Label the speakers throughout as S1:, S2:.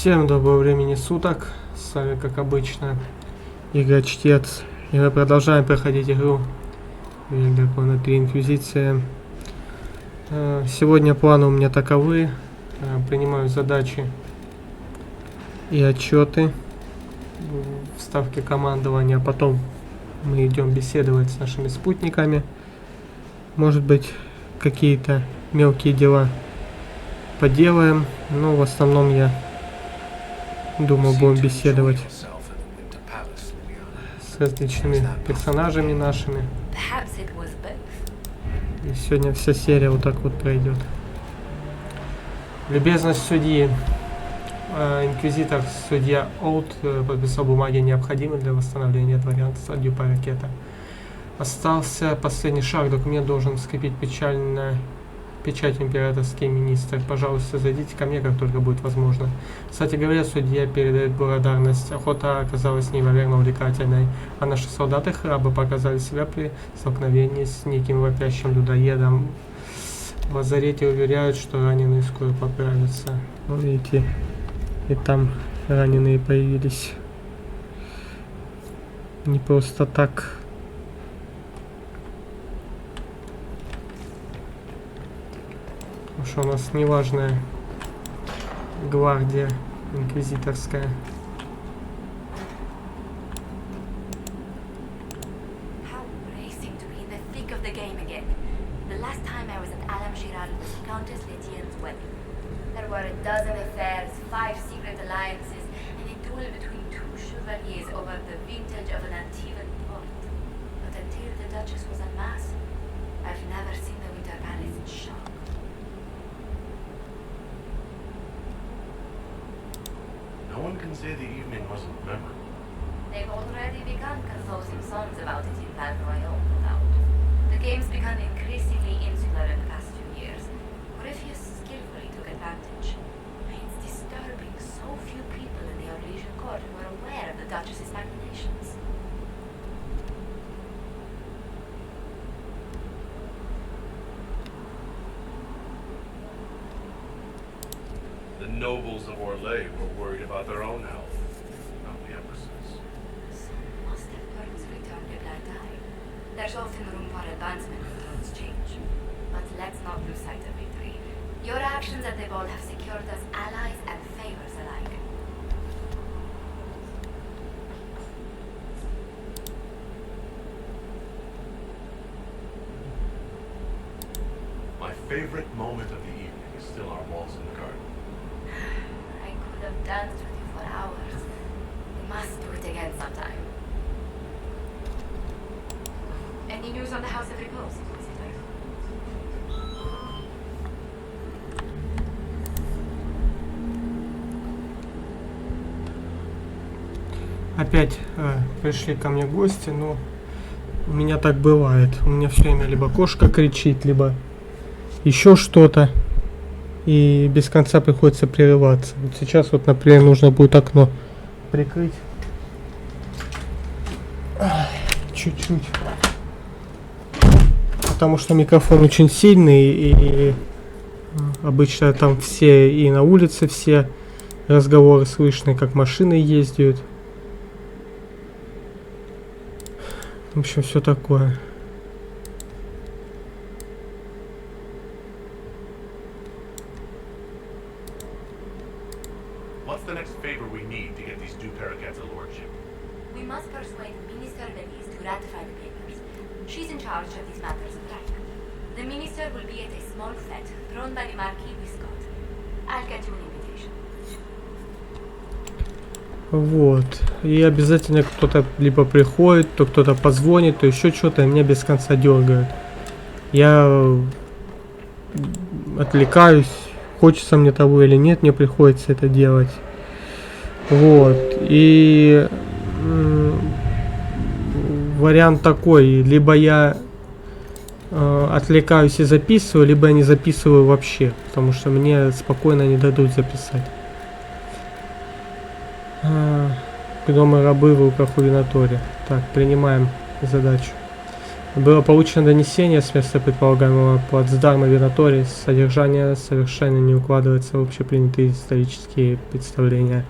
S1: Всем доброго времени суток, с вами как обычно Игра-чтец, и мы продолжаем проходить игру дракона 3 Инквизиция. Сегодня планы у меня таковы: принимаю задачи и отчеты в ставке командования, а потом мы идем беседовать с нашими спутниками. Может быть, какие-то мелкие дела поделаем, но в основном я думаю, будем беседовать с различными персонажами нашими. И сегодня вся серия вот так вот пройдет. Любезность судьи. Инквизитор судья Олд подписал бумаги, необходимые для восстановления дворянства Дюпа Ракета. Остался последний шаг. Документ должен скрепить печать императорский министр. Пожалуйста, зайдите ко мне, как только будет возможно. Кстати говоря, судья передает благодарность. Охота оказалась неимоверно увлекательной, а наши солдаты храбро показали себя при столкновении с неким вопящим людоедом. В лазарете уверяют, что раненые скоро поправятся. Ну, видите, и там раненые появились. Не просто так. Потому что у нас неважная гвардия инквизиторская.
S2: No one can say the evening wasn't memorable.
S3: They've already begun composing songs about it in Battle Royale, no doubt. The game's become increasingly insular in the past few years. Orpheus skillfully took advantage. It's disturbing so few people in the Orlesian court who are aware of the Duchess's machinations.
S2: The nobles of Orlais were worried about their own health, not the Empress's.
S3: Some must have purposely turned a blind eye. There's often room for advancement when thrones change. But let's not lose sight of victory. Your actions at the ball have secured us allies and favors alike.
S2: My favorite moment of the evening is still our waltz in the garden.
S3: I could have danced with you for hours. We must do it again sometime. Any news on the House of Repose, Inquisitor?
S1: Опять пришли ко мне гости, но у меня так бывает. У меня все время либо кошка кричит, либо еще что-то. И без конца приходится прерываться. Вот сейчас вот, например, нужно будет окно прикрыть. Чуть-чуть. Потому что микрофон очень сильный, и обычно там все и на улице все разговоры слышны, как машины ездят. В общем, все такое.
S2: What's the next favor we need to get these two paracats a lordship?
S3: We must persuade Minister Denise to ratify the papers. She's in charge of these matters of rank. The minister will be at a small fete thrown by the Marquis Viscount. I'll get you an invitation.
S1: Вот. И обязательно кто-то либо приходит, то кто-то позвонит, то еще что-то, и меня без конца дергают. Я отвлекаюсь, хочется мне того или нет, мне приходится это делать. Вот. И вариант такой: либо я отвлекаюсь и записываю, либо я не записываю вообще, потому что мне спокойно не дадут записать. Дома рабы в руках у Винатория. Так, принимаем задачу. Было получено донесение с места предполагаемого плацдарма Винатории. Содержание совершенно не укладывается в общепринятые исторические представления.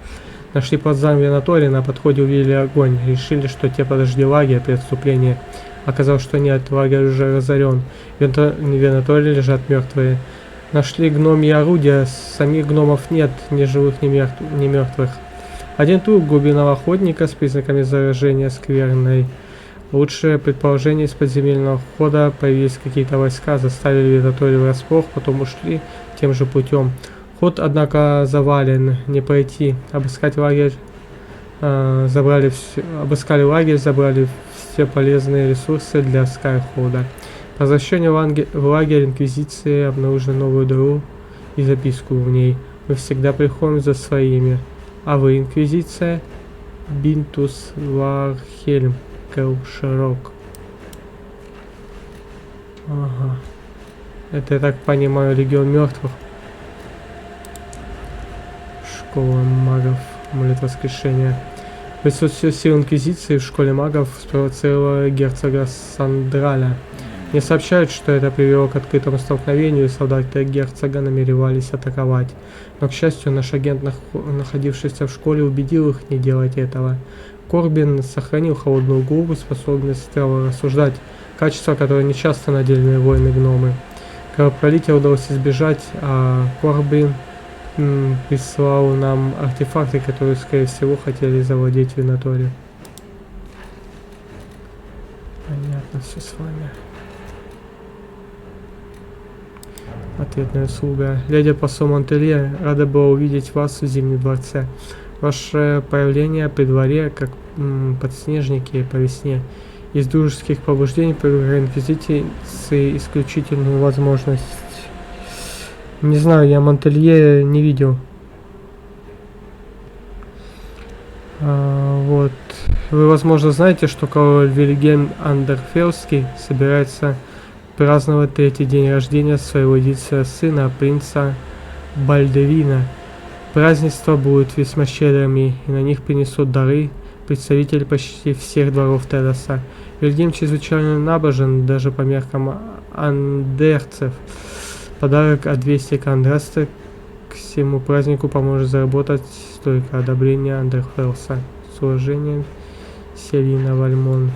S1: Нашли плацдарм Винатории, на подходе увидели огонь. Решили, что те подожгли лагерь при отступлении. Оказалось, что нет, лагерь уже разорен. В Винатории лежат мертвые. Нашли гномьи орудия, самих гномов нет, ни живых, ни мертвых. Один труп глубинного охотника с признаками заражения скверной. Лучшее предположение: из подземельного хода появились какие-то войска, заставили Винаторию врасплох, потом ушли тем же путем. Ход, однако, завален, не пройти. Обыскали лагерь, забрали все полезные ресурсы для скайхода. По возвращению в лагерь Инквизиции обнаружили новую дыру и записку в ней: «Мы всегда приходим за своими. А вы, Инквизиция?» Бинтус Вархельм Широк. Ага. Это, я так понимаю, легион мертвых. Школа магов. Амулет воскрешения. Присутствие сил Инквизиции в школе магов спровоцировало герцога Сандраля. Мне сообщают, что это привело к открытому столкновению, и солдаты герцога намеревались атаковать. Но, к счастью, наш агент, находившийся в школе, убедил их не делать этого. Корбин сохранил холодную голову, способность здраво рассуждать, качество, которое нечасто наделены воины-гномы. Кровопролития удалось избежать, а Корбин прислал нам артефакты, которые, скорее всего, хотели завладеть Винаторией. Понятно все с вами. Ответная услуга. Леди посол Монтелье, рада была увидеть вас в Зимнем дворце. Ваше появление при дворе, как подснежники по весне. Из дружеских побуждений предлагаю Инквизиции исключительную возможность. Не знаю, я Монтелье не видел. Вот. Вы, возможно, знаете, что король Вильгельм Андерфельский собирается праздновать третий день рождения своего единственного сына, принца Бальдевина. Празднества будут весьма щедрыми, и на них принесут дары представители почти всех дворов Терраса. Вильгельм чрезвычайно набожен, даже по меркам андерцев. Подарок от вестника Андраста к всему празднику поможет заработать столько одобрения Андерфелса. С уважением, Селина Вальмон.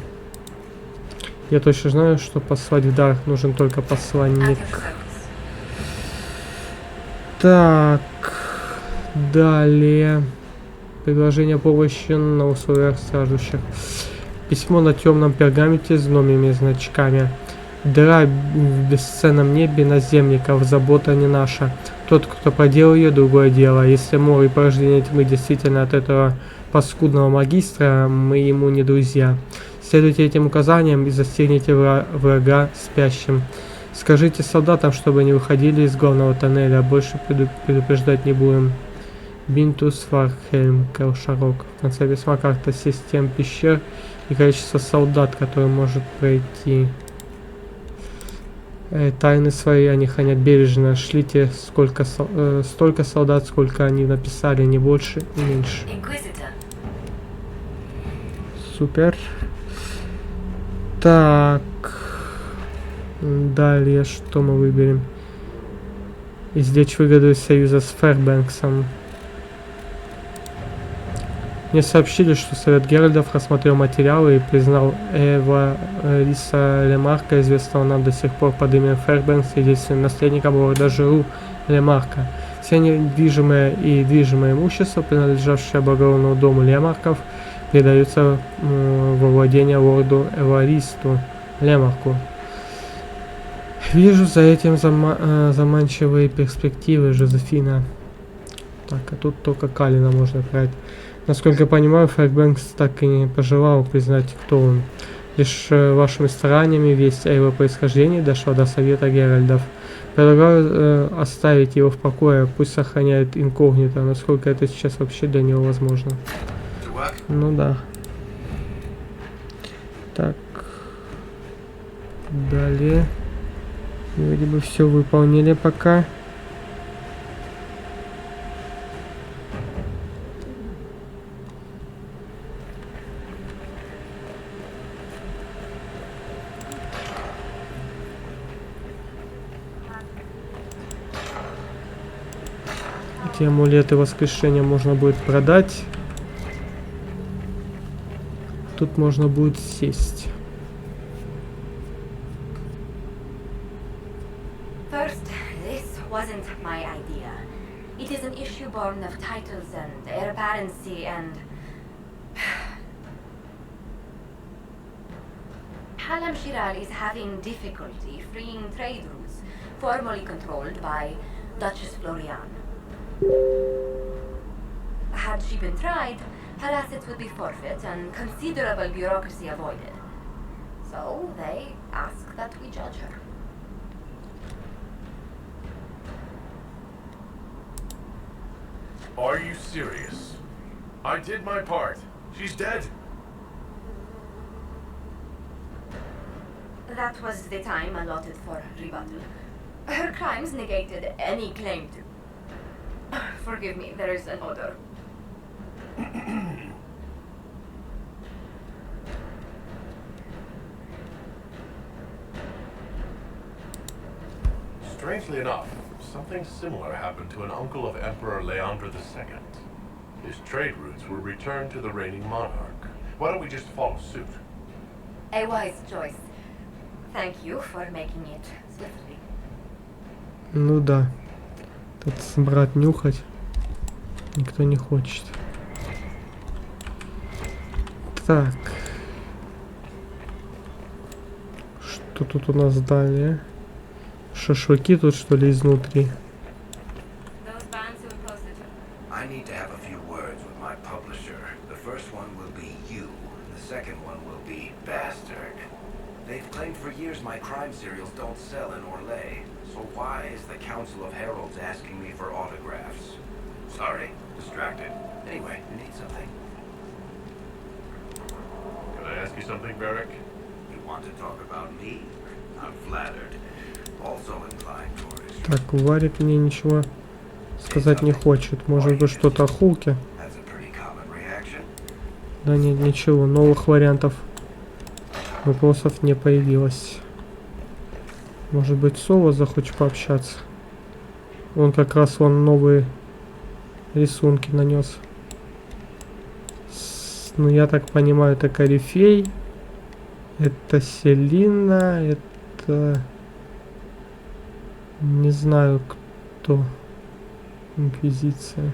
S1: Я точно знаю, что послать в дар нужен только посланник. Так. Далее. Предложение помощи на условиях страждущих. Письмо на темном пергаменте с гномьими значками. Дыра в бесценном небе наземников, забота не наша. Тот, кто проделал ее, другое дело. Если море и порождение тьмы действительно от этого паскудного магистра, мы ему не друзья. Следуйте этим указаниям и застигните врага спящим. Скажите солдатам, чтобы не выходили из главного тоннеля, больше предупреждать не будем. Бинтус Вархельм Широк. В конце письма карта систем пещер и количество солдат, которые может пройти. Тайны свои они хранят бережно. Шлите столько солдат, сколько они написали, не больше, не меньше. Супер. Так. Далее, что мы выберем? Извлечь выгоду из союза с Фэрбэнксом. Мне сообщили, что Совет Геральдов рассмотрел материалы и признал Риса Лемарка, известного нам до сих пор под именем Фэрбэнкс, единственным наследником лорда Жеру Лемарка. Все недвижимое и движимое имущество, принадлежавшее благородному дому Лемарков, передаются во владение лорду Эваристу Лемарку. Вижу за этим заманчивые перспективы, Жозефина. Так, а тут только Калина можно брать. Насколько я понимаю, Фэрбэнкс так и не пожелал признать, кто он. Лишь вашими стараниями весть о его происхождении дошла до Совета Геральдов. Предлагаю оставить его в покое, пусть сохраняет инкогнито, насколько это сейчас вообще для него возможно. Ну да. Так. Далее. Вроде бы все выполнили пока. Эти амулеты воскрешения можно будет продать. Тут можно будет сесть.
S3: First, this wasn't my idea. It is an issue born of titles and heir apparency and... Halam Shiral is having difficulty freeing trade routes formerly controlled by Duchess Florian. Had she been tried, her assets would be forfeit and considerable bureaucracy avoided. So they ask that we judge her.
S2: Are you serious? I did my part. She's dead.
S3: That was the time allotted for rebuttal. Her crimes negated any claim to... Forgive me, there is an odor.
S2: Strangely enough, something similar happened to an uncle of Emperor Leandra II. His trade routes were returned to the reigning monarch. Why don't we just follow suit?
S3: A wise choice. Thank you for making it swiftly.
S1: Ну да. Тут брать нюхать никто не хочет. Так. Что тут у нас далее? Шашлыки тут что ли изнутри?
S4: I need to have a few words with my publisher. The first one will be you. The second one will be Bastard. They've claimed for years my crime serials don't sell in Orlais. So why is the Council of Heralds asking me for autographs? Sorry, distracted. Anyway, you need something?
S2: Can I ask you something, Beric?
S4: You want to talk about me? I'm flattered. Also inclined for it.
S1: Так, Варик мне ничего сказать не хочет. Может быть что-то о Хулке?
S4: That's a pretty common reaction.
S1: Да нет, ничего. Новых вариантов вопросов не появилось. Может быть Сова захочет пообщаться? Он как раз новые рисунки нанес. Ну я так понимаю, это Корифей. Это Селина. Это... Не знаю кто. Инквизиция.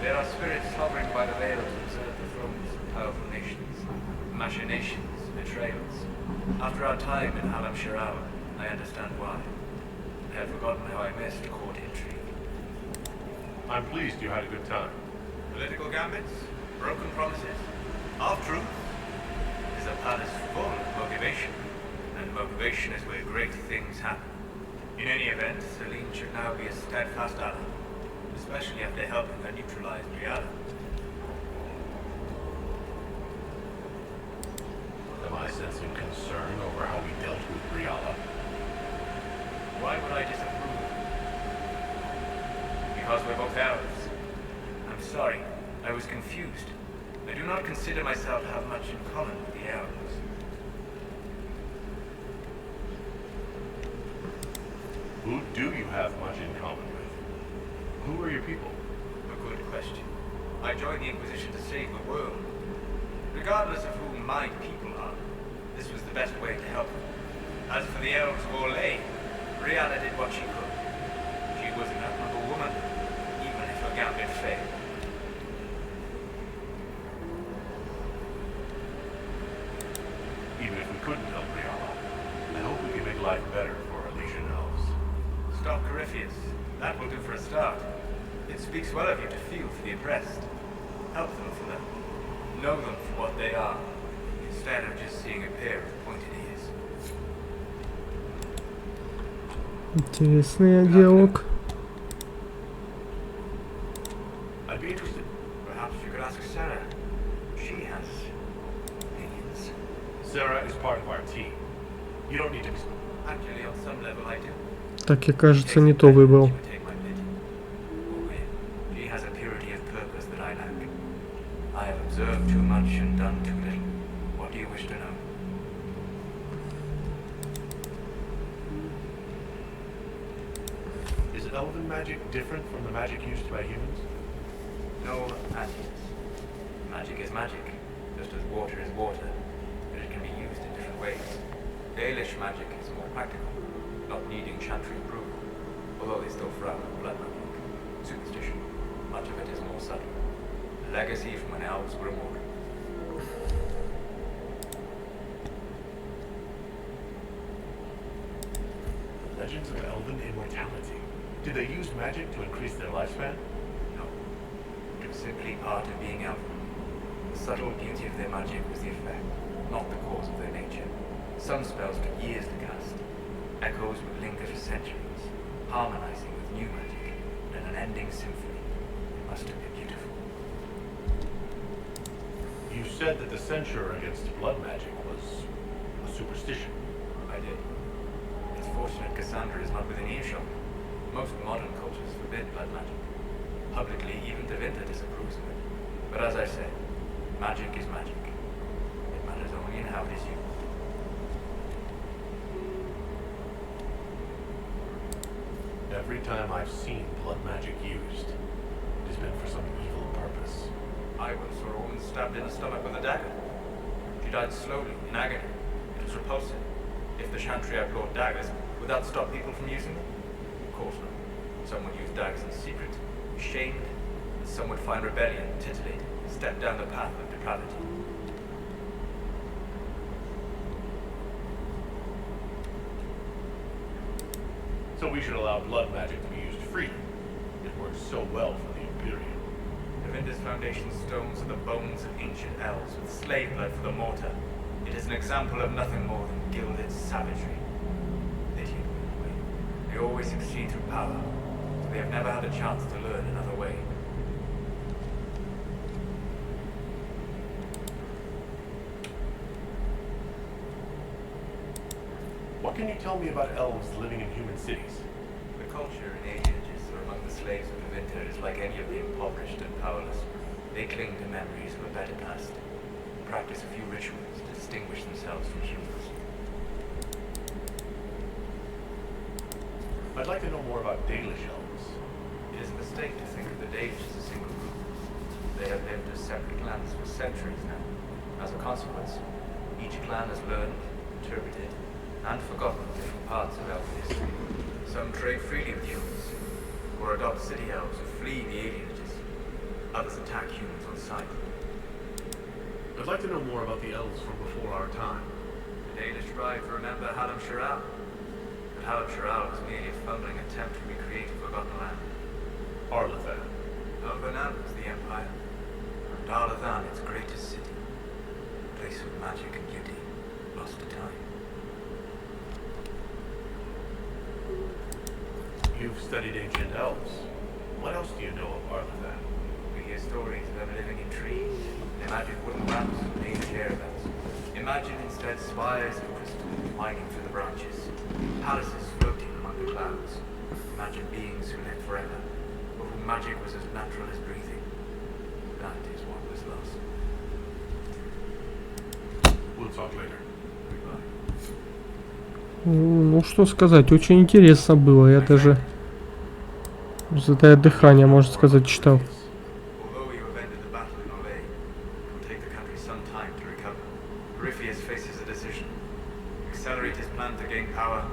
S5: There are spirits hovering by the veil to observe the thrones of powerful nations, machinations, betrayals. After our time in Halam Shiral, I understand why. I had forgotten how I missed court intrigue.
S2: I'm pleased you had a good time.
S5: Political gambits, broken promises, half-truth. Is a palace full of motivation, and motivation is where great things happen. In any event, Celine should now be a steadfast ally, especially after helping her neutralize Brianna.
S2: Am I sensing concern over how we dealt with Brianna?
S5: Why would I disapprove? Because we're both elves. I'm sorry, I was confused. I do not consider myself to have much in common with the elves.
S2: Who do you have much in common with? Who are your people?
S5: A good question. I joined the Inquisition to save the world. Regardless of who my people are, this was the best way to help them. As for the elves of Orlais, Brianna did what she could. She was an admirable woman, even if her gambit failed.
S2: Even if we couldn't help Brianna, I hope we can make life better for Elysian elves.
S5: Stop Corypheus. That will do for a start. It speaks well of you to feel for the oppressed. Help them for them. Know them for what they are, instead of just seeing a pair of pointed ears.
S1: Интересный диалог.
S2: I'd be interested.
S5: Perhaps you could ask Sarah. She has opinions.
S2: Sarah is part of our team. You don't need to...
S5: Actually, on some level, I do.
S1: Так я, кажется, не то выбрал.
S5: She has a purity of purpose that I lack. I have observed too much and done too little. What do you wish to know?
S2: elven magic different from the magic used by humans?
S5: No and yes. Magic is magic, just as water is water, but it can be used in different ways. Dalish magic is more practical, not needing chantry approval, although they still frown on blood magic. Superstition, much of it is more subtle. A legacy from when elves were immortal.
S2: Legends of elven immortality. Did they use magic to increase their lifespan?
S5: No. It was simply part of being elven. The subtle beauty of their magic was the effect, not the cause of their nature. Some spells took years to cast. Echoes would linger for centuries, harmonizing with new magic, and an ending symphony. It must have been beautiful.
S2: You said that the censure against blood magic was a superstition.
S5: I did. It's fortunate Cassandra is not within earshot. Most modern cultures forbid blood magic. Publicly, even Tevinter disapproves of it. But as I said, magic is magic. It matters only in how it is used.
S2: Every time I've seen blood magic used, it has been for some evil purpose.
S5: I once saw a woman stabbed in the stomach with a dagger. She died slowly, in agony. It was repulsive. If the chantry outlawed daggers, would that stop people from using them? Of course not. Some would use daggers in secret, shamed, and some would find rebellion titillating, step down the path of depravity.
S2: So we should allow blood magic to be used freely. It works so well for the Imperium.
S5: Tevinter's foundation stones are the bones of ancient elves with slave blood for the mortar. It is an example of nothing more than gilded savagery. They take it away. They always succeed through power, so they have never had a chance to learn another way.
S2: What can you tell me about elves living in human cities?
S5: The culture in alierages or among the slaves of Tevinter is like any of the impoverished and powerless. They cling to memories of a better past, practice a few rituals to distinguish themselves from humans.
S2: I'd like to know more about Dalish elves.
S5: It is a mistake to think of the Dalish as a single group. They have lived as separate clans for centuries now. As a consequence, each clan has learned, interpreted, and forgotten different parts of elf history. Some trade freely with humans, or adopt city elves who flee the alierages. Others attack humans on sight.
S2: I'd like to know more about the elves from before our time.
S5: The Dalish strive to remember Hallam Shiral. But Hallam Shiral was merely a fumbling attempt to recreate a forgotten land.
S2: Arlathan.
S5: Elvanan was the empire, and Arlathan its greatest city. A place of magic and beauty, lost to time.
S2: You've studied ancient elves. What else do you know of Arlathan?
S5: We hear stories of them living in trees. They imagine wooden lamps and painted thereabouts. Imagine instead spires of crystal winding through the branches. Palaces floating among the clouds. Imagine beings who lived forever, for whom magic was as natural as breathing. That is what was lost.
S2: We'll talk later.
S5: Goodbye.
S1: Ну, что сказать, очень интересно было. Я даже, затаив дыхание, можно сказать, читал.
S5: Although you have ended the battle in Olay, it will take the country some time to recover. Peripheus faces a decision. Accelerate his plan to gain power,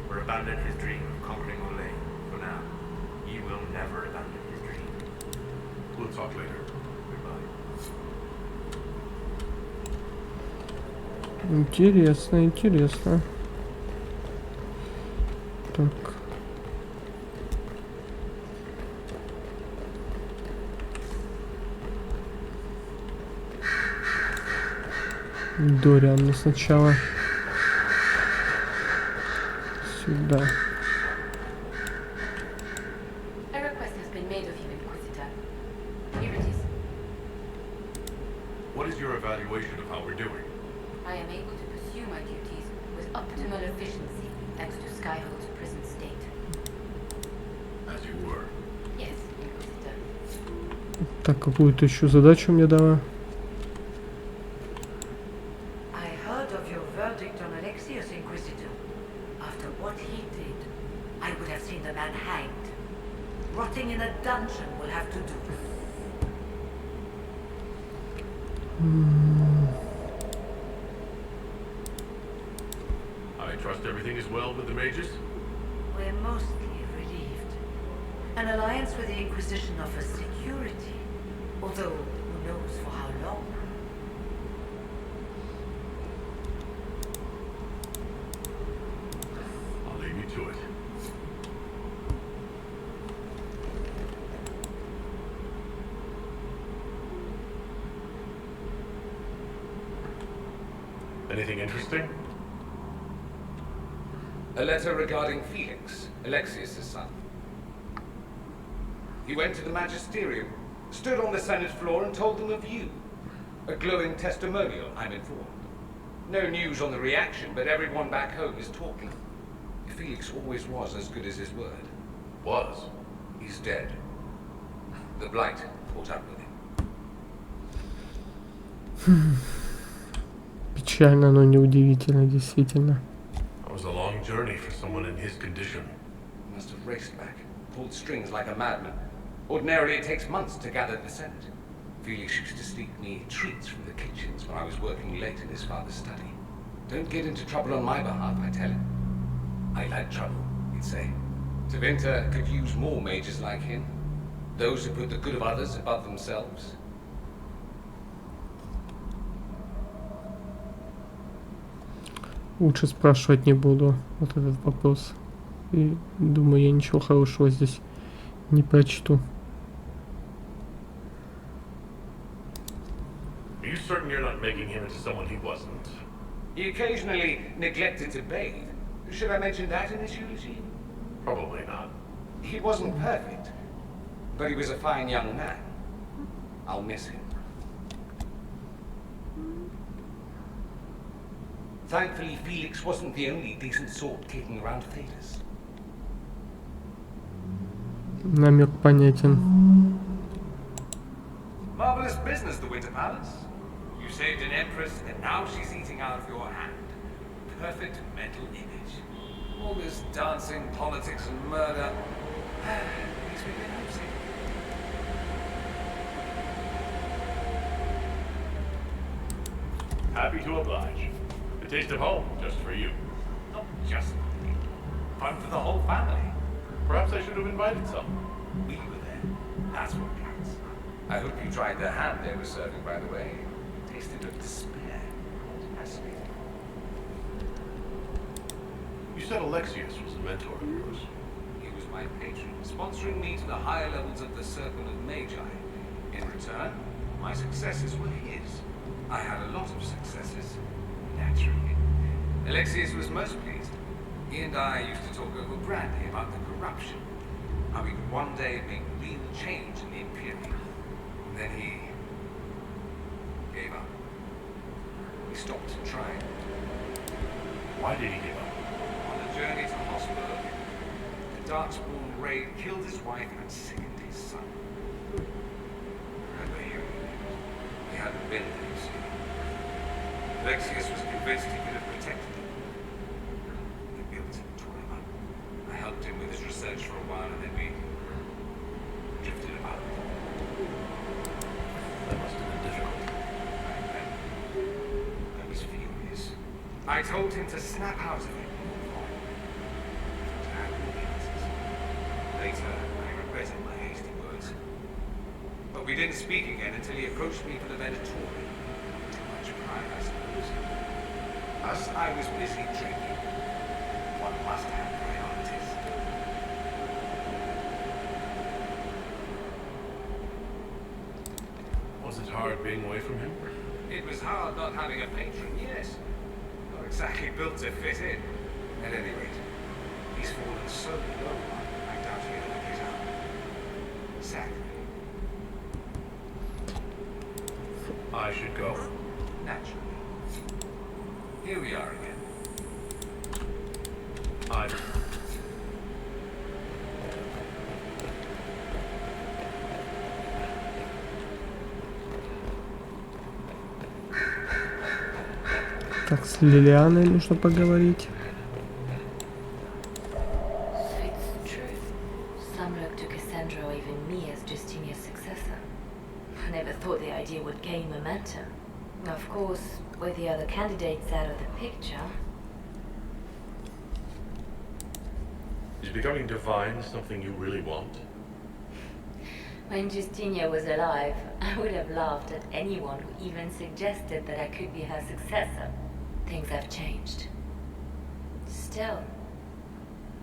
S5: or abandon his dream of conquering Olay. For now, he will never abandon his dream.
S2: We'll talk later.
S5: Goodbye.
S1: Интересно, интересно. Так. Дориан сначала сюда.
S3: A request has been made of you, Inquisitor. Here it is.
S2: What is your evaluation of how we're doing?
S3: I am able to pursue my duties with optimal efficiency thanks to Skyhold's prison state.
S2: As you were.
S3: Yes, Inquisitor.
S1: Так, какую-то еще задачу мне дала.
S6: I heard of your verdict on Alexius, Inquisitor. After what he did, I would have seen the man hanged. rotting in a dungeon will have to do.
S2: I trust everything is well with the mages?
S6: We're mostly relieved. An alliance with the Inquisition offers security, although who knows for how long.
S2: I'll leave you to it. Anything interesting?
S7: A letter regarding Felix, Alexius' son. He went to the magisterium, stood on the Senate floor and told them of you. A glowing testimonial, I'm informed. No news on the reaction, but everyone back home is talking. Felix always was as good as his word.
S2: Was?
S7: He's dead. The blight caught up with him.
S1: Печально, но неудивительно, действительно.
S2: That was a long journey for someone in his condition.
S7: Must have raced back, pulled strings like a madman. Ordinarily, it takes months to gather the Senate. Felix used to sneak me treats from the kitchens when I was working late in his father's study. Don't get into trouble on my behalf, I tell him. I like trouble, he'd say. Tevinter could use more mages like him. Those who put the good of others above themselves.
S1: Лучше спрашивать не буду вот этот вопрос. И думаю, я ничего хорошего здесь не прочту.
S2: Are you certain you're not making him into someone he wasn't?
S7: He occasionally neglected to bathe. Should I mention that in his eulogy?
S2: Probably not.
S7: He wasn't perfect, but he was a fine young man. I'll miss him. Thankfully, Felix wasn't the only decent sort kicking around Thetis.
S1: Намек понятен.
S5: Marvelous business, the Winter Palace. You saved an empress, and now she's eating out of your hand. Perfect mental image. All this dancing, politics, and murder makes me a bit homesick.
S2: Happy to oblige. A taste of home, just for you.
S5: Not just fun for the whole family.
S2: Perhaps I should have invited some.
S5: We were there. That's what counts.
S7: I hope you tried the ham they were serving, by the way. Tasted of despair. Fascinating.
S2: You said Alexius was a mentor of yours.
S7: He was my patron, sponsoring me to the higher levels of the Circle of Magi. In return, my successes were his. I had a lot of successes, naturally. Alexius was most pleased. He and I used to talk over brandy about the corruption. How we could one day make real change in the Imperium. And then he gave up. He stopped trying.
S2: Why did he give up?
S7: On a journey to Hospital, the Darkspawn raid killed his wife and sickened his son. Remember hearing that? He hadn't been there, you see. Alexius was convinced he could have protected him. He built him, tore him up. I helped him with his research for a while, and then we drifted apart.
S2: That must have been difficult.
S7: I was furious. I told him to snap out of it. Later, I regretted my hasty words. But we didn't speak again until he approached me for the Venatorium. Too much pride, I suppose. As I was busy drinking, one must have priorities.
S2: Was it hard being away from him?
S7: It was hard not having a patron, yes. Not exactly built to fit in. At any rate, he's fallen so low, I doubt he'll ever get up. Sadly.
S2: I should go.
S7: Naturally. Here we are again.
S2: I...
S1: Так, с Лилианой нужно поговорить.
S3: So it's true. Some look to Cassandra Of course, with the other candidates out of the picture.
S2: Is becoming divine something you really want?
S3: When Justinia was alive, I would have laughed at anyone who even suggested that I could be her successor. Things have changed. Still,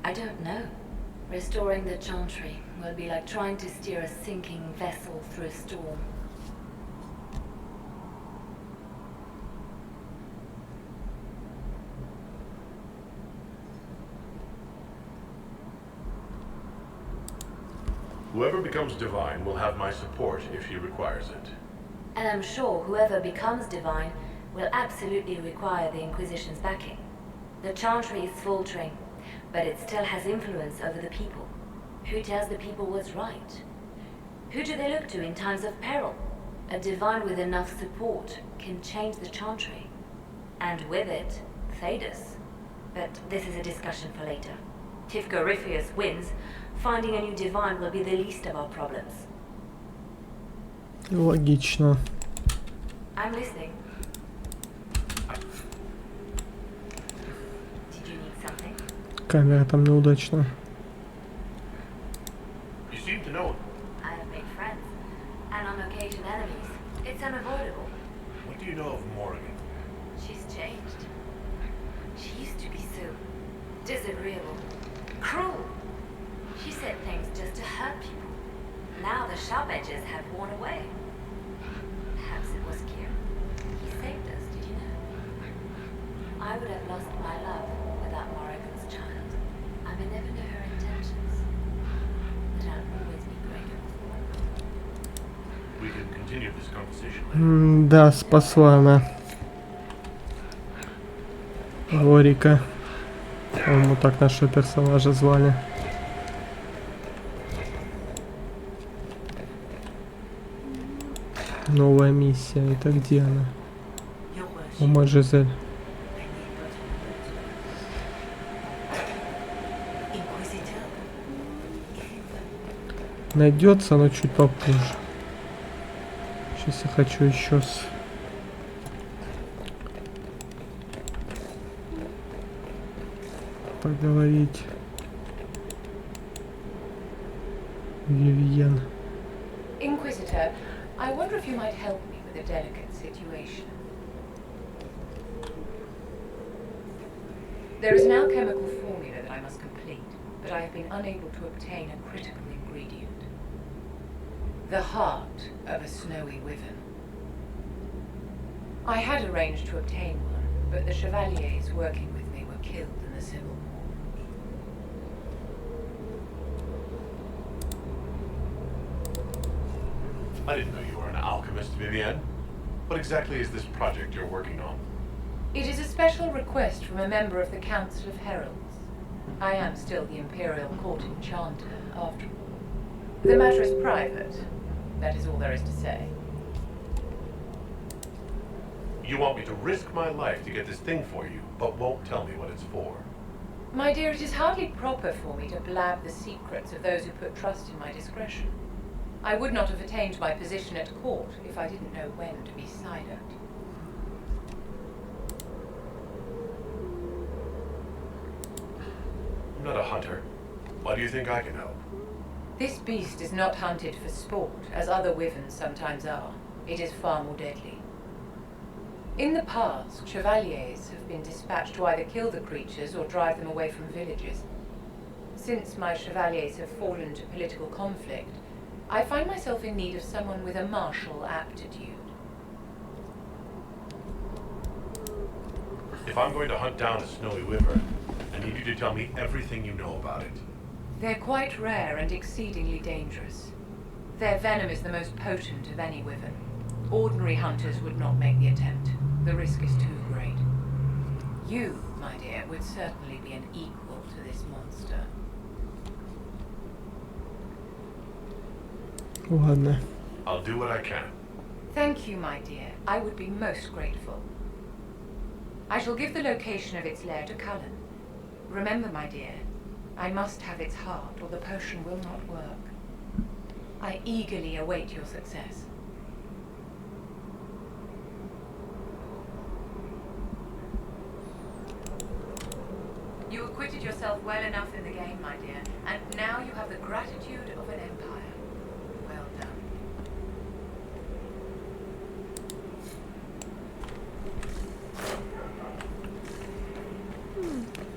S3: I don't know. Restoring the Chantry will be like trying to steer a sinking vessel through a storm.
S2: Whoever becomes divine will have my support if she requires it.
S3: And I'm sure whoever becomes divine will absolutely require the Inquisition's backing. The Chantry is faltering, but it still has influence over the people. Who tells the people what's right? Who do they look to in times of peril? A divine with enough support can change the Chantry. And with it, Thedas. But this is a discussion for later. If Gorifius wins, finding a new divine will be the least of our problems.
S1: Логично.
S3: I'm listening. Did you need something?
S1: Камера там неудачная.
S2: You seem to know.
S3: I have made friends, and on occasion enemies. It's unavoidable.
S2: What do you know of Morrigan?
S3: She's changed. She used to be so disagreeable, cruel. She said things just to hurt people. Now the sharp edges have worn away. Perhaps it was Kieran. He saved us, did you know? I would have lost my love without Morrigan's child. I may never know her intentions, but I'll always be grateful.
S2: We can continue this conversation later.
S1: Да, спасла она Ворика. По-моему, так нашего персонажа звали. Новая миссия. Это где она? У Мажизель. Найдется, но чуть попозже. Сейчас я хочу еще поговорить. Вивьен.
S8: Inquisitor, I wonder if you might help me with a delicate situation. There is an alchemical formula that I must complete, but I have been unable to obtain a critical ingredient. The heart of a snowy wyvern. I had arranged to obtain one, but the chevaliers working with me were killed in the civil war.
S2: I didn't know you were an alchemist, Vivienne. What exactly is this project you're working on?
S8: It is a special request from a member of the Council of Heralds. I am still the Imperial Court Enchanter, after all. The matter is private. That is all there is to say.
S2: You want me to risk my life to get this thing for you, but won't tell me what it's for.
S8: My dear, it is hardly proper for me to blab the secrets of those who put trust in my discretion. I would not have attained my position at court if I didn't know when to be silent.
S2: I'm not a hunter. Why do you think I can help?
S8: This beast is not hunted for sport, as other wyverns sometimes are. It is far more deadly. In the past, chevaliers have been dispatched to either kill the creatures or drive them away from villages. Since my chevaliers have fallen to political conflict, I find myself in need of someone with a martial aptitude.
S2: If I'm going to hunt down a snowy wyvern, I need you to tell me everything you know about it.
S8: They're quite rare and exceedingly dangerous. Their venom is the most potent of any wyvern. Ordinary hunters would not make the attempt. The risk is too great. You, my dear, would certainly be an equal to this monster.
S1: Ладно.
S2: I'll do what I can.
S8: Thank you, my dear. I would be most grateful. I shall give the location of its lair to Cullen. Remember, my dear, I must have its heart or the potion will not work. I eagerly await your success. yourself well enough in the game, my dear, and now you have the gratitude of an empire. Well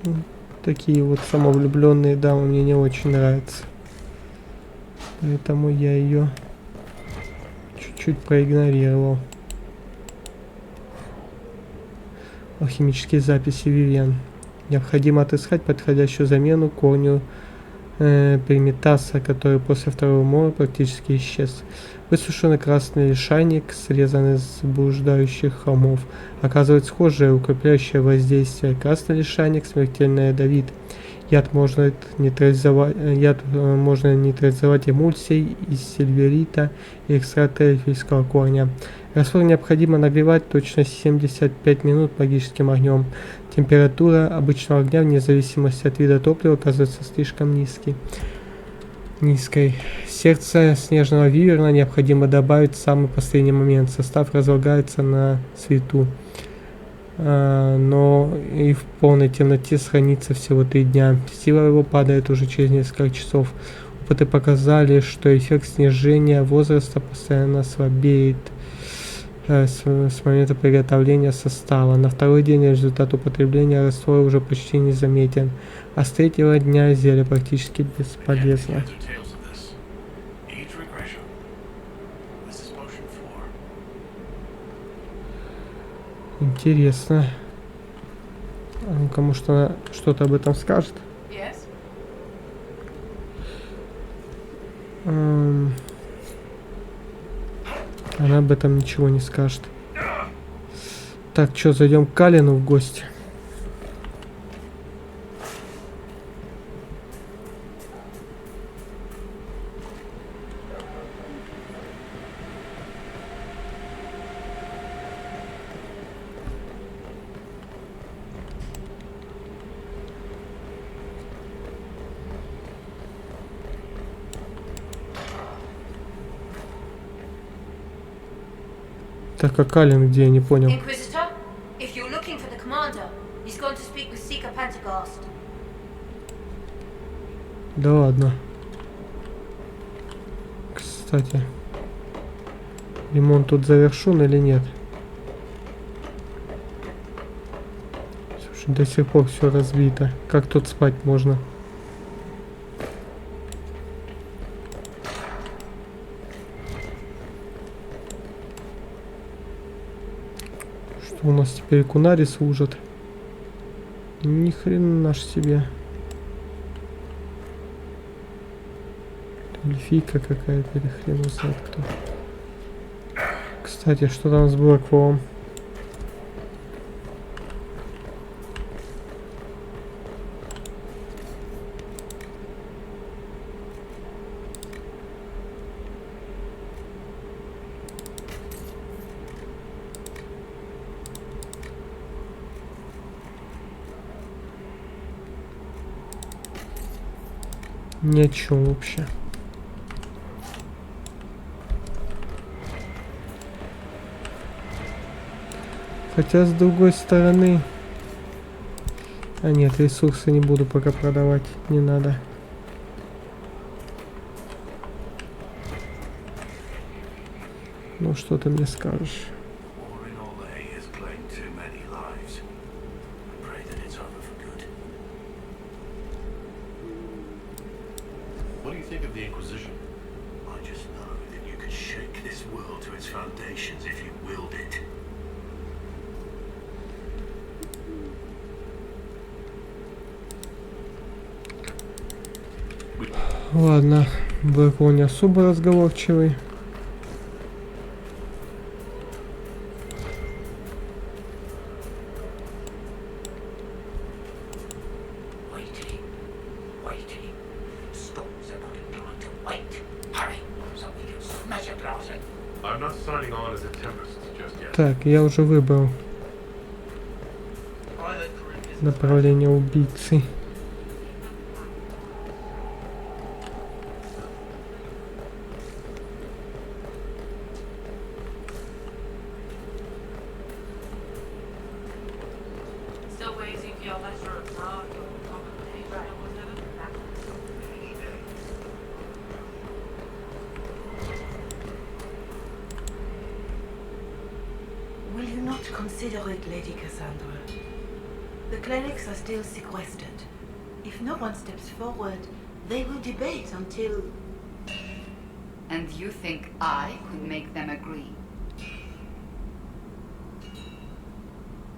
S8: done.
S1: Такие вот самовлюбленные дамы мне не очень нравятся. Поэтому я ее чуть-чуть проигнорировал. Алхимические записи Вивиан. Необходимо отыскать подходящую замену корню примитаса, который после второго мора практически исчез. Высушенный красный лишайник, срезанный с блуждающих холмов, оказывает схожее укрепляющее воздействие. Красный лишайник смертельно ядовит. Яд можно нейтрализовать эмульсией из сильверита и экстракта эльфийского корня. Раствор необходимо нагревать точно 75 минут магическим огнем. Температура обычного огня, вне зависимости от вида топлива, оказывается слишком низкой. Сердце снежного виверна необходимо добавить в самый последний момент. Состав разлагается на свету, но и в полной темноте сохранится всего 3 дня. Сила его падает уже через несколько часов. Опыты показали, что эффект снижения возраста постоянно слабеет с момента приготовления состава. На второй день результат употребления раствора уже почти не заметен, а с 3-го дня зелье практически бесполезно. Интересно. А ну-ка, может, она что-то об этом скажет?
S8: Yes?
S1: Она об этом ничего не скажет. Так, что, зайдем к Калину в гости? Так, а Калин где, я не понял.
S9: Inquisitor, if you're looking for the commander, he's gone to speak with Seeker Pentecost.
S1: Да ладно. Кстати, ремонт тут завершен или нет? Слушай, до сих пор все разбито. Как тут спать можно? Что у нас теперь кунари служат? Ни хрена ж себе. Эльфийка какая-то, или хрен знает кто. Кстати, что там с Блэкволом? Ни о чем вообще. Хотя с другой стороны... А нет, ресурсы не буду пока продавать, не надо. Ну что ты мне скажешь?
S2: What do you think of the Inquisition?
S4: I just know that you could shake this world to its foundations if you willed it.
S1: Ладно, Блэквол не особо разговорчивый.
S2: I'm not signing on as a Tempest just yet.
S1: Так, я уже выбрал направление убийцы.
S9: Still waiting for your letter of marque or common day, right?
S6: Consider it, Lady Cassandra. The clerics are still sequestered. If no one steps forward, they will debate until...
S10: And you think I could make them agree?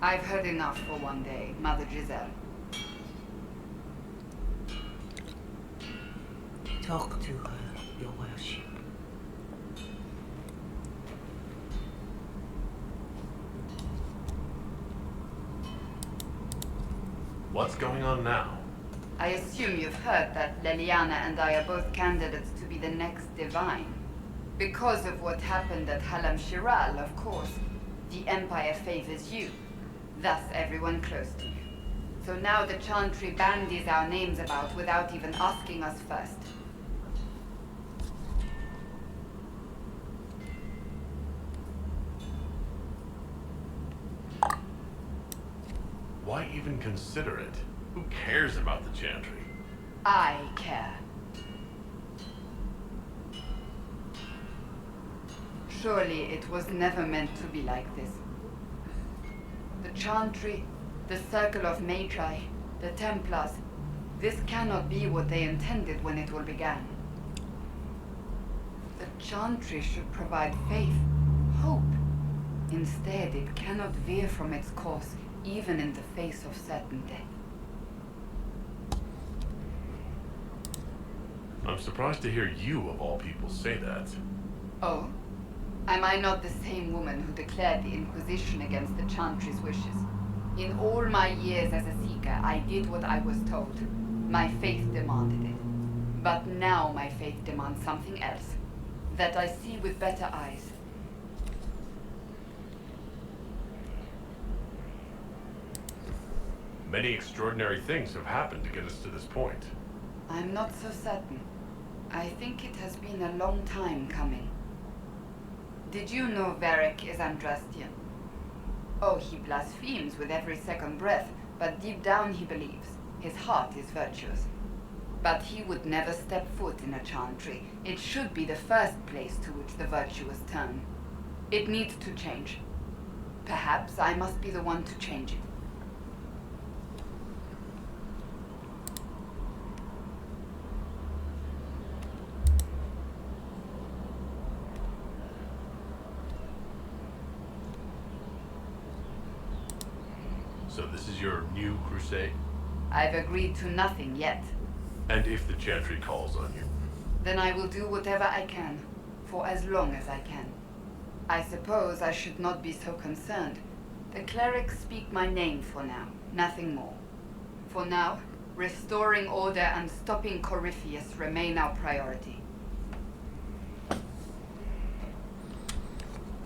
S10: I've heard enough for one day, Mother Giselle.
S6: Talk to her, your worship.
S2: What's going on now?
S10: I assume you've heard that Leliana and I are both candidates to be the next divine. Because of what happened at Halam Shiral, of course, the Empire favors you. Thus everyone close to you. So now the Chantry bandies our names about without even asking us first.
S2: Why even consider it? Who cares about the Chantry?
S10: I care. Surely it was never meant to be like this. The Chantry, the Circle of Magi, the Templars, this cannot be what they intended when it all began. The Chantry should provide faith, hope. Instead, it cannot veer from its course, even in the face of certain death.
S2: I'm surprised to hear you, of all people, say that.
S10: Oh? Am I not the same woman who declared the Inquisition against the Chantry's wishes? In all my years as a Seeker, I did what I was told. My faith demanded it. But now my faith demands something else. That I see with better eyes.
S2: Many extraordinary things have happened to get us to this point.
S10: I'm not so certain. I think it has been a long time coming. Did you know Varric is Andrastian? Oh, he blasphemes with every second breath, but deep down he believes. His heart is virtuous. But he would never step foot in a Chantry. It should be the first place to which the virtuous turn. It needs to change. Perhaps I must be the one to change it.
S2: So this is your new crusade?
S10: I've agreed to nothing yet.
S2: And if the Chantry calls on you?
S10: Then I will do whatever I can, for as long as I can. I suppose I should not be so concerned. The clerics speak my name for now, nothing more. For now, restoring order and stopping Corypheus remain our priority.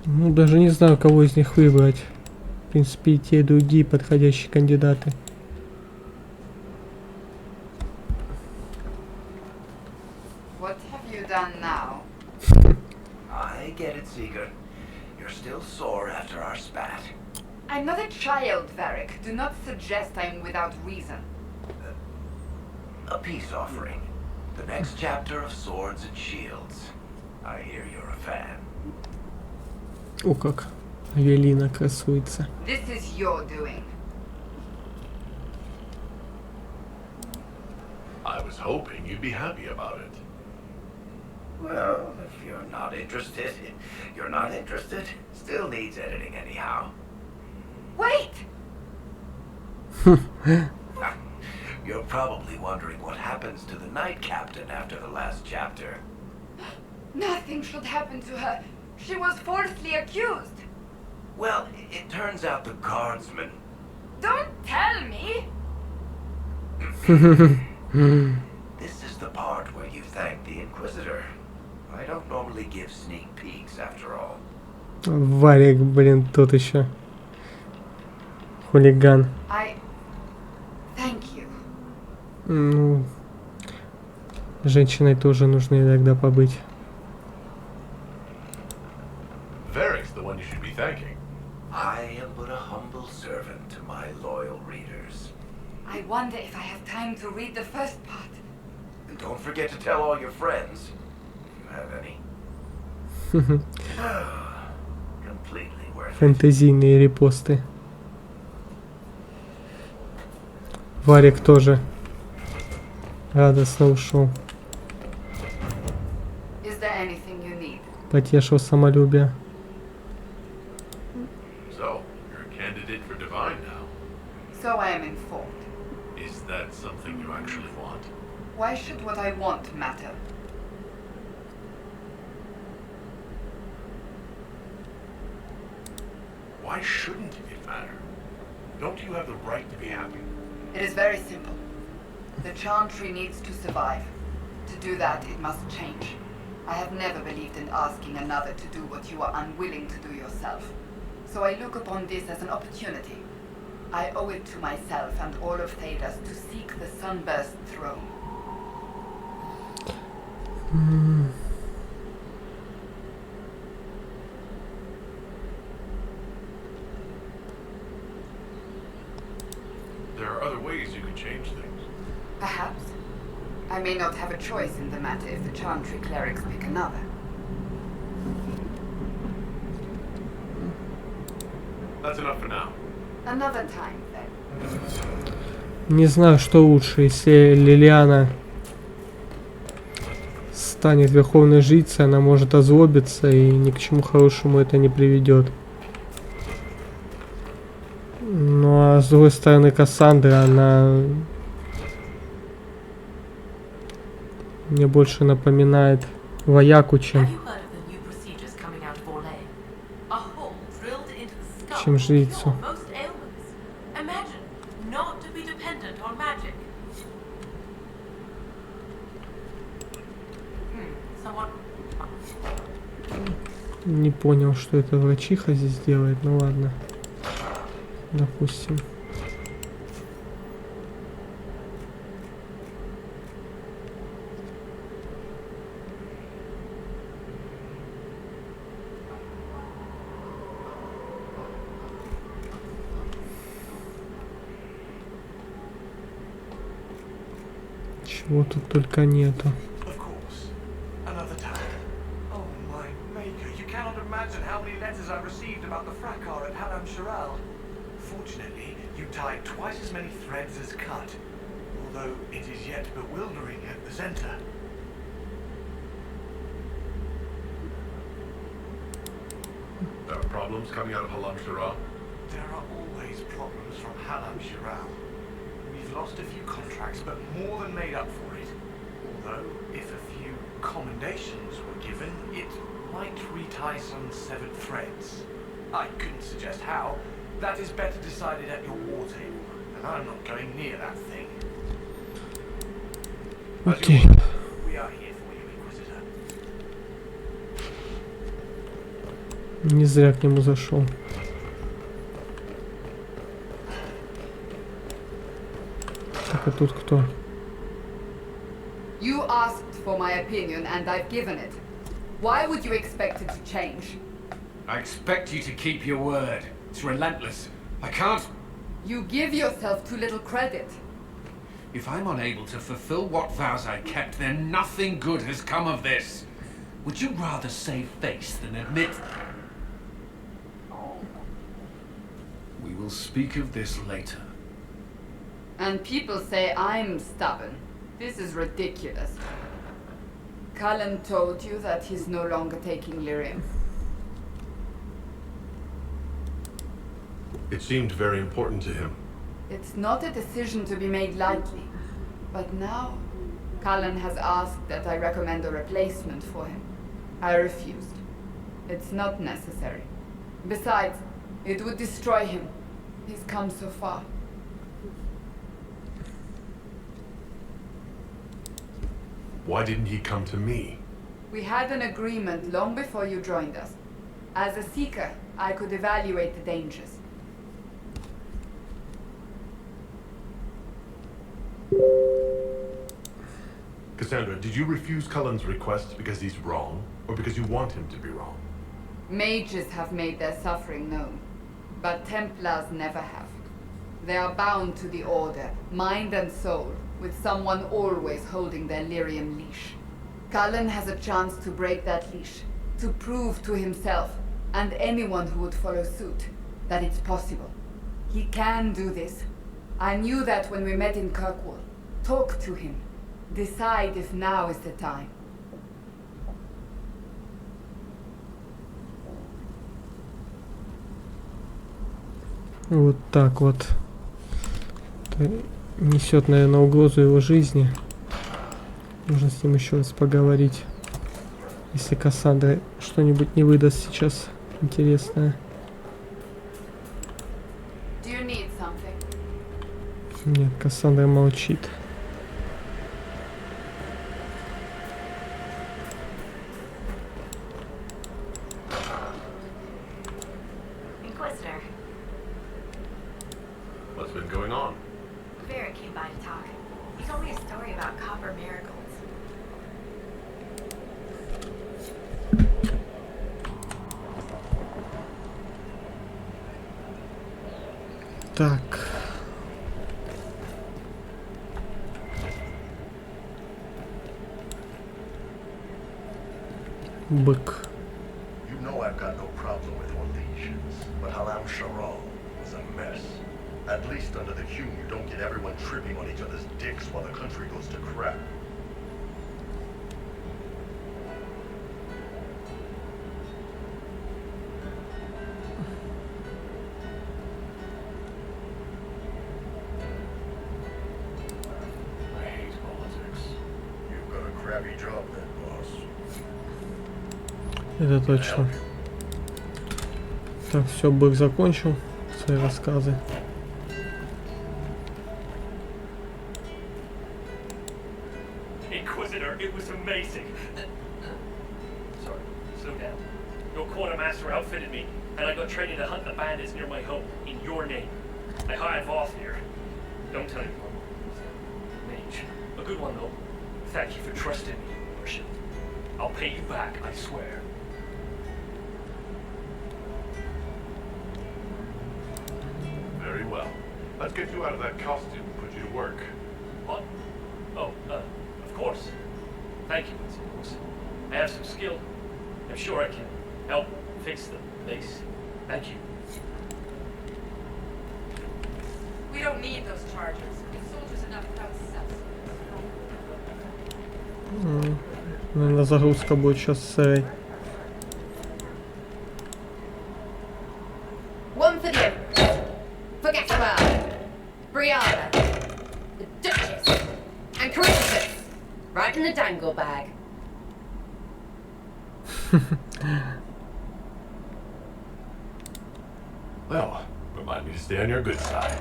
S1: Ну, даже не знаю, кого из них выбрать. В принципе, и те, и другие подходящие кандидаты.
S10: What have you done now?
S4: I get it, Seeker. You're still sore after our spat.
S10: I'm not a child, Varric. Do not suggest I'm without reason.
S4: A peace offering. The next chapter of Swords and Shields. I hear you're a fan.
S1: О, как Велина красуется.
S10: This is your doing.
S2: I was hoping you'd be happy about it.
S4: Well, if you're not interested, you're not interested. Still needs editing anyhow.
S10: Wait!
S4: You're probably wondering what happens to the Knight Captain after the last chapter.
S10: Nothing should happen to her. She was falsely accused.
S4: Well, it turns out the guardsman...
S10: Don't tell me!
S4: This is the part where you thank the Inquisitor. I don't normally give sneak peeks after all.
S1: Варик, блин, тот еще. Хулиган.
S10: Thank you.
S1: Ну, женщиной тоже нужно иногда побыть.
S2: Varric's the one you should be thanking.
S4: I am but a humble servant to my loyal readers.
S10: I wonder if I have time to read the first part.
S4: And don't forget to tell all your friends, if you have any. Completely worth it.
S1: Фэнтезийные репосты. Варик тоже радостно ушел.
S10: Is there anything you need?
S1: Потешил самолюбие.
S2: So, you're a candidate for divine now.
S10: So I am informed.
S2: Is that something you actually want?
S10: Why should what I want matter?
S2: Why shouldn't it matter? Don't you have the right to be happy?
S10: It is very simple. The Chantry needs to survive. To do that, it must change. I have never believed in asking another to do what you are unwilling to do yourself. So I look upon this as an opportunity. I owe it to myself and all of Thedas to seek the Sunburst throne.
S2: There are other ways you could change things.
S10: Perhaps. I may not have a choice in the matter if the Chantry clerics pick another.
S2: That's enough for now.
S10: Another time, then.
S1: Не знаю, что лучше, если Лилиана станет верховной жрицей, она может озлобиться, и ни к чему хорошему это не приведет. Ну а с другой стороны, Кассандра, она мне больше напоминает вояку, чем жрицу. Не понял, что это врачиха здесь делает, ну ладно. Допустим. Чего тут только нету.
S5: Of course. Another time. Oh my maker, you cannot imagine how many letters I've received about the fracas at Halam Shiral. Fortunately, you tied twice as many threads as cut, although it is yet bewildering at the center.
S2: There are problems coming out of Halam Shira.
S5: There are always problems from Halam Shiral. We've lost a few contracts, but more than made up for it. Although, if a few commendations were given, it might retie some severed threads. I couldn't suggest how. That is better decided at your war table, and I'm not going near that thing.
S1: Окей.
S5: We are here for you, Inquisitor.
S1: Не зря к нему зашел. Так, а тут кто?
S10: You asked for my opinion and I've given it. Why would you expect it to change?
S7: I expect you to keep your word. It's relentless. I can't...
S10: You give yourself too little credit.
S7: If I'm unable to fulfill what vows I kept, then nothing good has come of this. Would you rather save face than admit... We will speak of this later.
S10: And people say I'm stubborn. This is ridiculous. Cullen told you that he's no longer taking lyrium.
S2: It seemed very important to him.
S10: It's not a decision to be made lightly. But now, Cullen has asked that I recommend a replacement for him. I refused. It's not necessary. Besides, it would destroy him. He's come so far.
S2: Why didn't he come to me?
S10: We had an agreement long before you joined us. As a seeker, I could evaluate the dangers.
S2: Cassandra, did you refuse Cullen's request because he's wrong, or because you want him to be wrong?
S10: Mages have made their suffering known, but Templars never have. They are bound to the Order, mind and soul, with someone always holding their lyrium leash. Cullen has a chance to break that leash, to prove to himself and anyone who would follow suit, that it's possible. He can do this. I knew that when we met in Kirkwall. Talk to him. Decide if now is the time.
S1: Вот так вот. Это несет, наверное, угрозу его жизни. Нужно с ним еще раз поговорить. Если Кассандра что-нибудь не выдаст сейчас интересное.
S10: Do you need something?
S1: Нет, Кассандра молчит.
S3: Inquisitor,
S2: What's been going on?
S3: Varric came by to talk. He told me a story about copper marigolds.
S1: Так. Бык.
S11: You know I've got no problem with your legions, but Halam Sharal was a mess. At least under the Hume, you don't get everyone tripping on each other's dicks while the country goes to crap.
S2: I hate politics.
S11: You've got a crappy job then, boss.
S1: Это точно. Так, все, бык закончил свои рассказы.
S12: Inquisitor, it was amazing. Sorry, slow down. Your quartermaster outfitted me, and I got training to hunt the bandits near my home, in your name. I hired Voth here. Don't tell anyone. Mage. A good one, though. Thank you for trusting me, Your Worship. I'll pay you back, I swear.
S2: Very well. Let's get you out of that costume and put you to work.
S12: What? Oh, of course. Thank you, I suppose. I have some skill. I'm sure I can help fix the base. Thank you.
S6: We don't need those charges. Soldiers enough without cells.
S1: Наверное, загрузка будет сейчас сырой.
S8: One for the Empress, for Gaspar, Brianna, the Duchess, and Caritas, right in the dangle bag.
S2: Well, remind me to stay on your good side.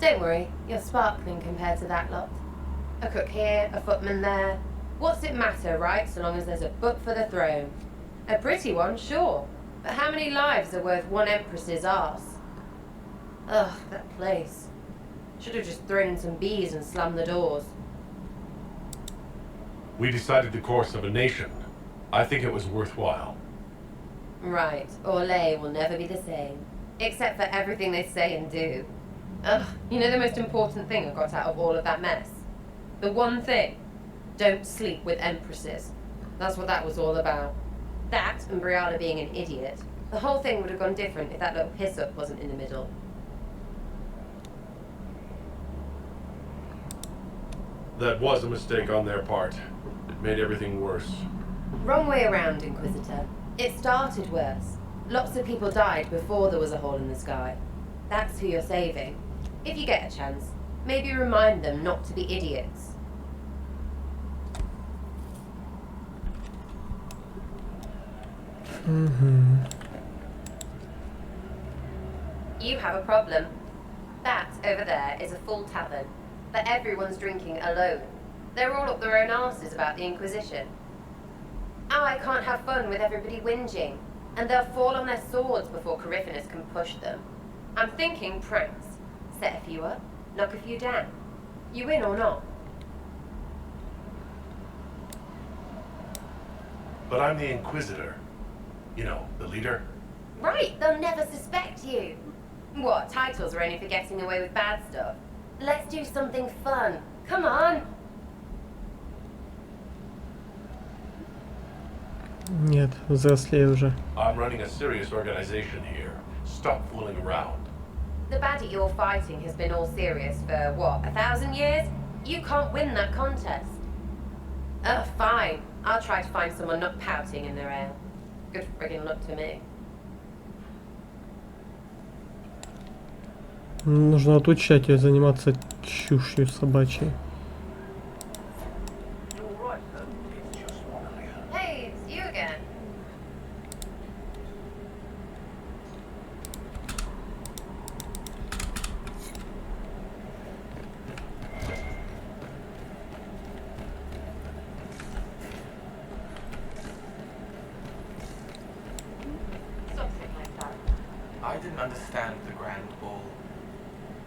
S8: Don't worry, you're sparkling compared to that lot. A cook here, a footman there. What's it matter, right, so long as there's a book for the throne? A pretty one, sure, but how many lives are worth one Empress's arse? Ugh, that place. Should have just thrown in some bees and slammed the doors.
S2: We decided the course of a nation. I think it was worthwhile.
S8: Right, Orlais will never be the same. Except for everything they say and do. Ugh, you know the most important thing I got out of all of that mess? The one thing. Don't sleep with Empresses. That's what that was all about. That and Brianna being an idiot. The whole thing would have gone different if that little piss-up wasn't in the middle.
S2: That was a mistake on their part. It made everything worse.
S8: Wrong way around, Inquisitor. It started worse. Lots of people died before there was a hole in the sky. That's who you're saving. If you get a chance, maybe remind them not to be idiots. You have a problem. That over there is a full tavern, but everyone's drinking alone. They're all up their own arses about the Inquisition. I can't have fun with everybody whinging, and they'll fall on their swords before Corypheus can push them. I'm thinking pranks. Set a few up, knock a few down. You win or not?
S2: But I'm the Inquisitor. You know, the leader.
S8: Right, they'll never suspect you. What, titles are only for getting away with bad stuff? Let's do something fun. Come on.
S1: Нет, взрослее уже.
S2: I'm running a serious organization here. Stop fooling around.
S13: The baddie you're fighting has been all serious for, what, 1,000 years? You can't win that contest. Fine. I'll try to find someone not pouting in their ale. Good friggin' look to me.
S1: Нужно отучать ее заниматься чушью собачьей.
S13: Hey, it's you again. Something like that.
S14: I didn't understand the Grand Ball.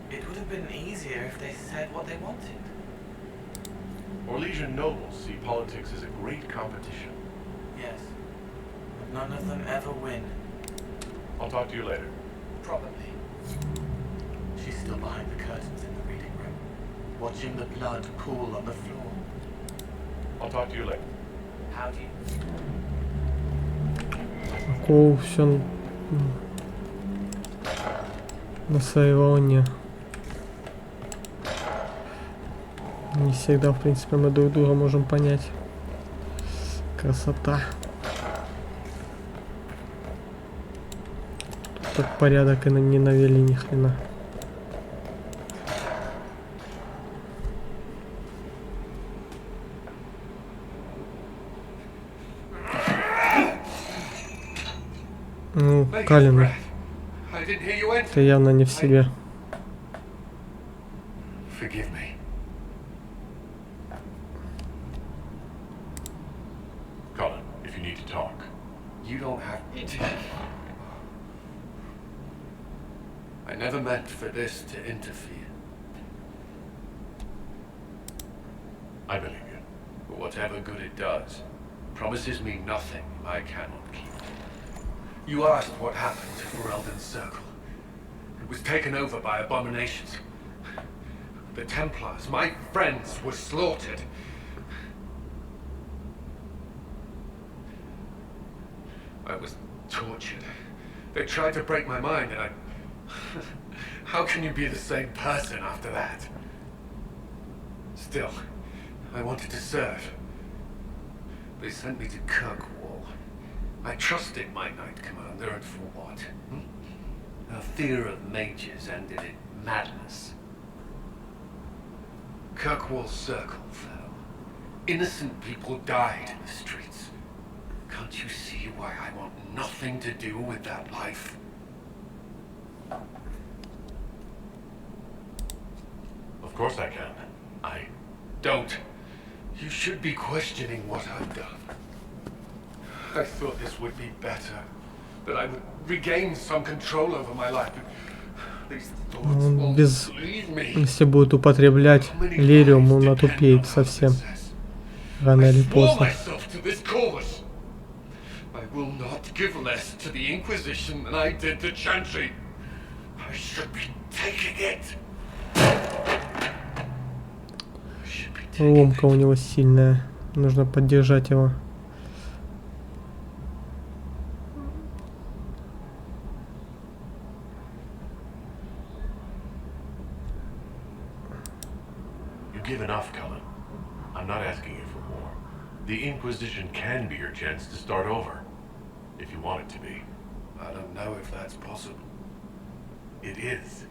S14: It would have been easier if they said what they wanted.
S2: Orlesian nobles see politics as a great competition.
S14: Yes. But none of them ever win.
S2: I'll talk to you later.
S14: Probably. She's still behind the curtains in the reading room, watching the blood pool on the floor.
S2: I'll talk to you later.
S14: How do you...
S1: Такого все на своей волне. Не всегда, в принципе, мы друг друга можем понять. Красота. Тут так порядок и не навели ни хрена. Ну, Калин, ты явно не в себе.
S2: Forgive me. Colin, if you need to talk.
S15: You don't have to. I never meant for this to interfere.
S2: I believe you.
S15: But whatever good it does, promises me nothing I cannot keep. You asked what happened to Ferelden's Circle. It was taken over by abominations. The Templars, my friends, were slaughtered. I was tortured. They tried to break my mind and I... How can you be the same person after that? Still, I wanted to serve. They sent me to Kirkwall. I trusted my Knight Commander, and for what? Her fear of mages ended in madness. Kirkwall's Circle fell. Innocent people died in the streets. Can't you see why I want nothing to do with that life?
S2: Of course I can. I...
S15: Don't. You should be questioning what I've done. I thought this would be better. That I would regain some control over my life. These thoughts won't leave me.
S1: Если будет употреблять лириум, он отупеет совсем. Рано или поздно.
S15: I will not give less to the Inquisition than I did to Chantry. I should be taking it.
S1: Ломка у него сильная. Нужно поддержать его.
S2: You give enough, Cullen. I'm not asking you for more. The Inquisition can be your chance to start over. If you want it to be.
S15: I don't know if that's possible.
S2: It is.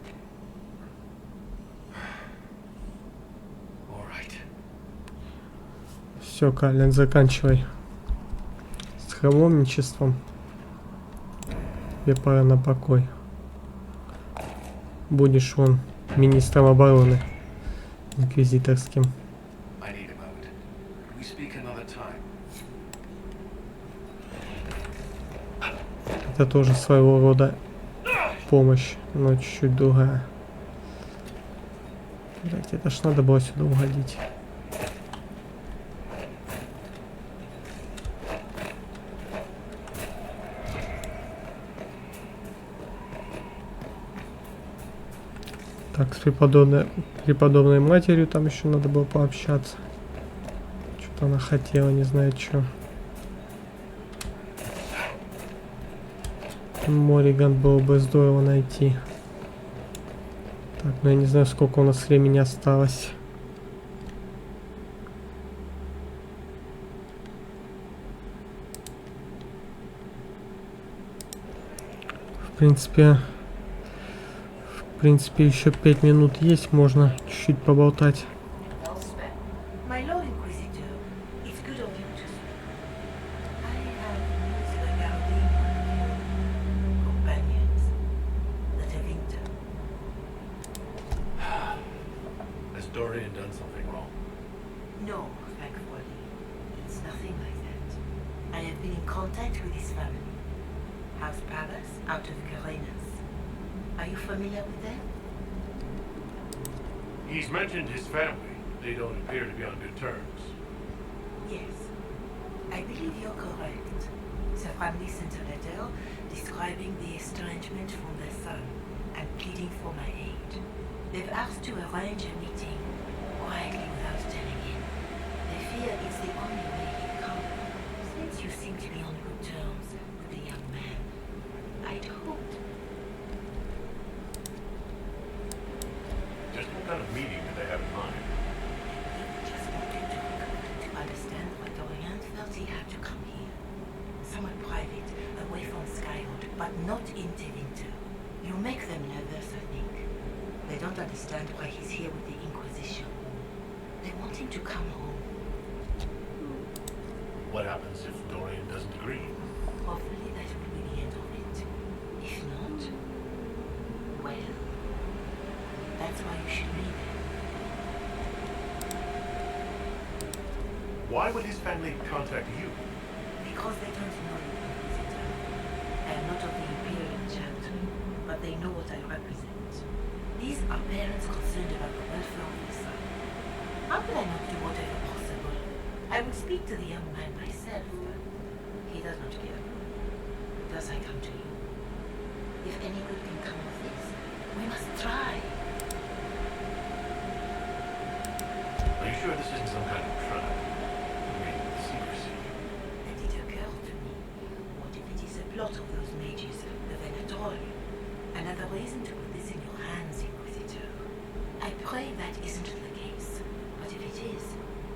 S15: All right.
S1: Все, Калин, заканчивай с холомничеством. Тебе пора на покой. Будешь вон министром обороны инквизиторским. Это тоже своего рода помощь, но чуть-чуть другая. Блять, это ж надо было сюда угодить. Так, с преподобной матерью там еще надо было пообщаться. Что-то она хотела, не знаю что. Мориган было бы здорово найти. Так, ну я не знаю, сколько у нас времени осталось. В принципе, еще 5 минут есть, можно чуть-чуть поболтать.
S6: My Lord Inquisitor, it's good of you to speak. I have news regarding companions, the Tevinter.
S2: Has Dorian done something wrong?
S6: No, thankfully. It's nothing like that. I have been in contact with his family. House Palace, out of Carenas. Are you familiar with them?
S2: He's mentioned his family. They don't appear to be on good terms.
S6: Yes. I believe you're correct. The family sent a letter describing the estrangement from their son and pleading for my aid. They've asked to arrange a meeting quietly without telling him. They fear it's the only way he'll come. Since you seem to be on good terms with the young man, I'd hoped.
S2: Just what kind of meeting do they have in mind?
S6: Just wanted to understand why Dorian felt he had to come here. Somewhere private, away from Skywood, but not in Tevinter. You make them nervous, I think. They don't understand why he's here with the Inquisition. They want him to come home.
S2: What happens if Dorian doesn't agree?
S6: Hopefully that will be the end of it. If not, well, that's why you should leave him.
S2: Why would his family contact you?
S6: Because they don't know the Inquisitor. I am not of the Imperial chapter, but they know what I represent. These are parents concerned about the welfare of their son. How could I not do whatever possible? I would speak to the young man myself, but he does not care. Thus I come to you. If any good can come of this, we must try.
S2: Are you sure this isn't some kind of trap? I mean, secrecy.
S6: Then it occurred to me, what if it is a plot of those mages, the Venatori? Another reason to put this in your hands, Inquisitor. I pray that isn't the case, but if it is,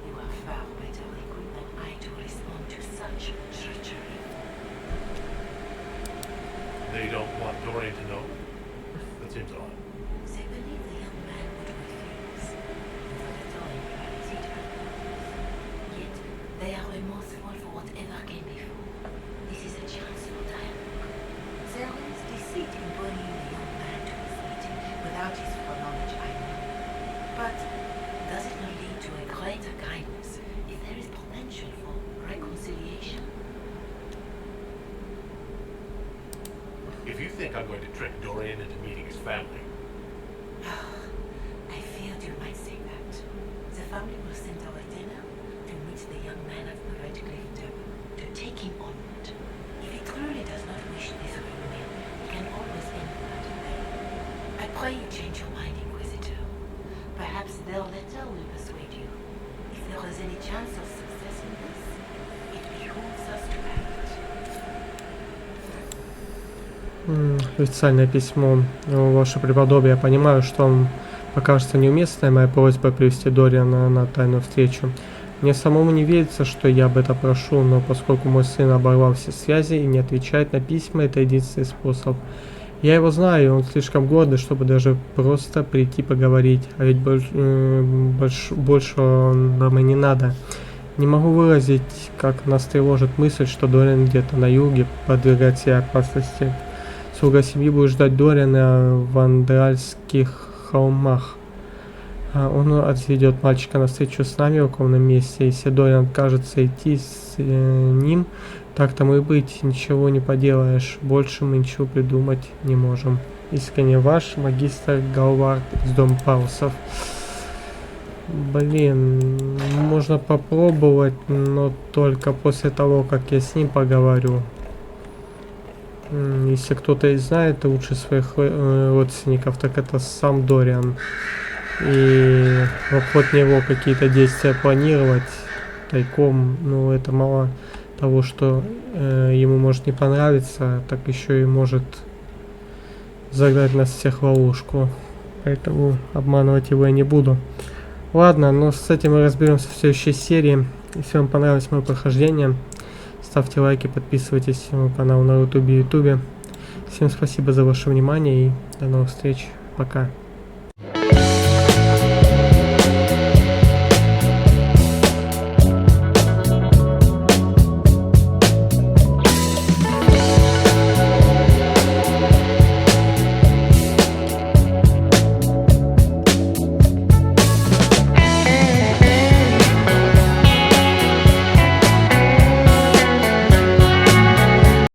S6: you are far better equipped than I to respond to such treachery.
S2: They don't want Dorian to know? That seems odd.
S6: They believe the young man would refuse. The Venatori implies it happens. Yet, they are remorseful for whatever came before. This is a chance for dialogue. There is deceit in bringing the young man to his meeting without his foreknowledge, I know. But does it not lead to a greater kindness if there is potential for reconciliation?
S2: If you think I'm going to trick Dorian into meeting his family,
S6: I feared you might say that. The family will send our dinner to meet the young man at the Red Cliff Tower, to take him onward. If he truly does not wish this reunion, he can always end that way. I pray you change your mind, Inquisitor. Perhaps their letter will persuade you. If there is any chance of success in this, it behooves us to act.
S1: Официальное письмо. Ваше преподобие, я понимаю, что вам покажется неуместной моя просьба привести Дориана на тайную встречу. Мне самому не верится, что я об этом прошу, но поскольку мой сын оборвал все связи и не отвечает на письма, это единственный способ. Я его знаю, и он слишком гордый, чтобы даже просто прийти поговорить, а ведь больше нам и не надо. Не могу выразить, как нас тревожит мысль, что Дориан где-то на юге подвергает себя опасности. Слуга семьи будет ждать Дориана в Андреальских холмах. Он отведет мальчика на встречу с нами в укромном месте. Если Дориан откажется идти с ним, так тому и быть, ничего не поделаешь. Больше мы ничего придумать не можем. Искренне ваш, магистр Галвард из Дома Паусов. Блин, можно попробовать, но только после того, как я с ним поговорю. Если кто-то и знает лучше своих родственников, так это сам Дориан. И в обход него какие-то действия планировать тайком, ну это того, что ему может не понравиться, так еще и может загнать нас всех в ловушку. Поэтому обманывать его я не буду. Ладно, но с этим мы разберемся в следующей серии. Если вам понравилось мое прохождение, ставьте лайки, подписывайтесь на мой канал на YouTube и YouTube. Всем спасибо за ваше внимание и до новых встреч. Пока.